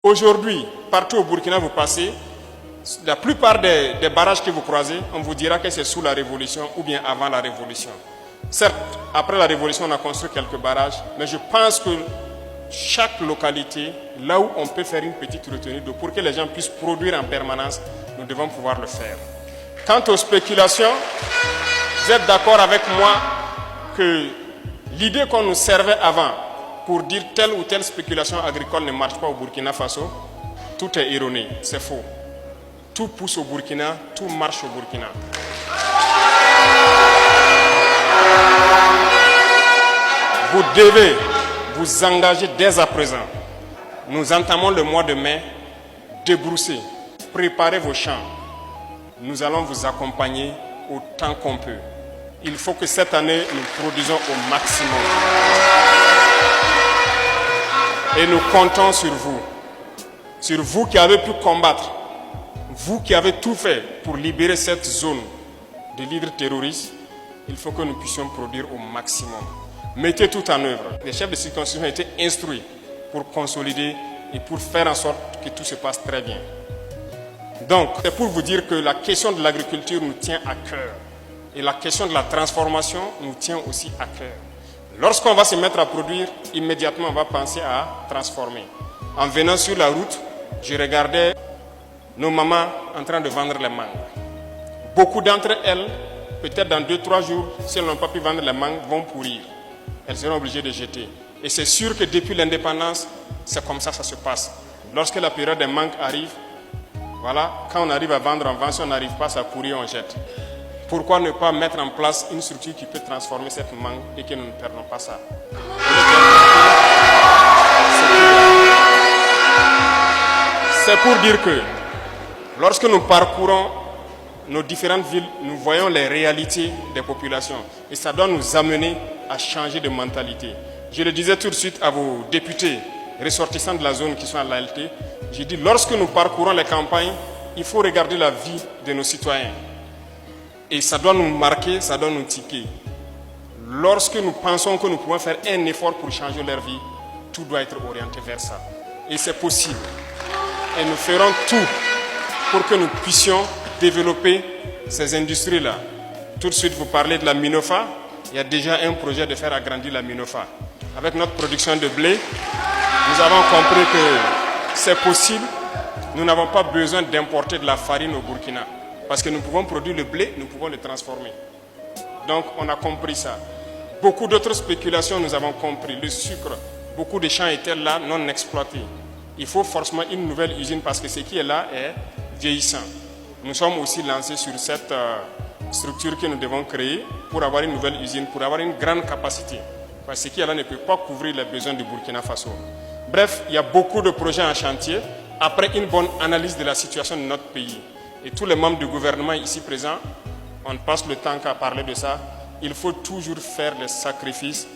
Aujourd'hui, partout au Burkina, vous passez, la plupart des barrages que vous croisez, on vous dira que c'est sous la Révolution ou bien avant la Révolution. Certes, après la Révolution, on a construit quelques barrages, mais je pense que chaque localité, là où on peut faire une petite retenue d'eau pour que les gens puissent produire en permanence, nous devons pouvoir le faire. Quant aux spéculations, vous êtes d'accord avec moi que l'idée qu'on nous servait avant pour dire telle ou telle spéculation agricole ne marche pas au Burkina Faso, tout est erroné, c'est faux. Tout pousse au Burkina, tout marche au Burkina. Vous devez vous engager dès à présent. Nous entamons le mois de mai, débrousser, préparez vos champs. Nous allons vous accompagner autant qu'on peut. Il faut que cette année, nous produisons au maximum. Et nous comptons sur vous qui avez pu combattre, vous qui avez tout fait pour libérer cette zone de livres terroristes. Il faut que nous puissions produire au maximum. Mettez tout en œuvre. Les chefs de circonscription ont été instruits pour consolider et pour faire en sorte que tout se passe très bien. Donc, c'est pour vous dire que la question de l'agriculture nous tient à cœur. Et la question de la transformation nous tient aussi à cœur. Lorsqu'on va se mettre à produire, immédiatement on va penser à transformer. En venant sur la route, je regardais nos mamans en train de vendre les mangues. Beaucoup d'entre elles, peut-être dans 2-3 jours, si elles n'ont pas pu vendre les mangues, vont pourrir. Elles seront obligées de jeter. Et c'est sûr que depuis l'indépendance, c'est comme ça que ça se passe. Lorsque la période des mangues arrive, voilà, quand on arrive à vendre, on vend. Si on n'arrive pas, ça pourrit, on jette. Pourquoi ne pas mettre en place une structure qui peut transformer cette mangue et que nous ne perdons pas ça? C'est pour dire que lorsque nous parcourons nos différentes villes, nous voyons les réalités des populations. Et ça doit nous amener à changer de mentalité. Je le disais tout de suite à vos députés ressortissants de la zone qui sont à l'ALT. J'ai dit, lorsque nous parcourons les campagnes, il faut regarder la vie de nos citoyens. Et ça doit nous marquer, ça doit nous tiquer. Lorsque nous pensons que nous pouvons faire un effort pour changer leur vie, tout doit être orienté vers ça. Et c'est possible. Et nous ferons tout pour que nous puissions développer ces industries-là. Tout de suite, vous parlez de la Minofa. Il y a déjà un projet de faire agrandir la Minofa. Avec notre production de blé, nous avons compris que c'est possible. Nous n'avons pas besoin d'importer de la farine au Burkina. Parce que nous pouvons produire le blé, nous pouvons le transformer. Donc, on a compris ça. Beaucoup d'autres spéculations, nous avons compris. Le sucre, beaucoup de champs étaient là, non exploités. Il faut forcément une nouvelle usine parce que ce qui est là est vieillissant. Nous sommes aussi lancés sur cette structure que nous devons créer pour avoir une nouvelle usine, pour avoir une grande capacité. Parce que ce qui est là ne peut pas couvrir les besoins du Burkina Faso. Bref, il y a beaucoup de projets en chantier après une bonne analyse de la situation de notre pays. Et tous les membres du gouvernement ici présents, on passe le temps qu'à parler de ça. Il faut toujours faire les sacrifices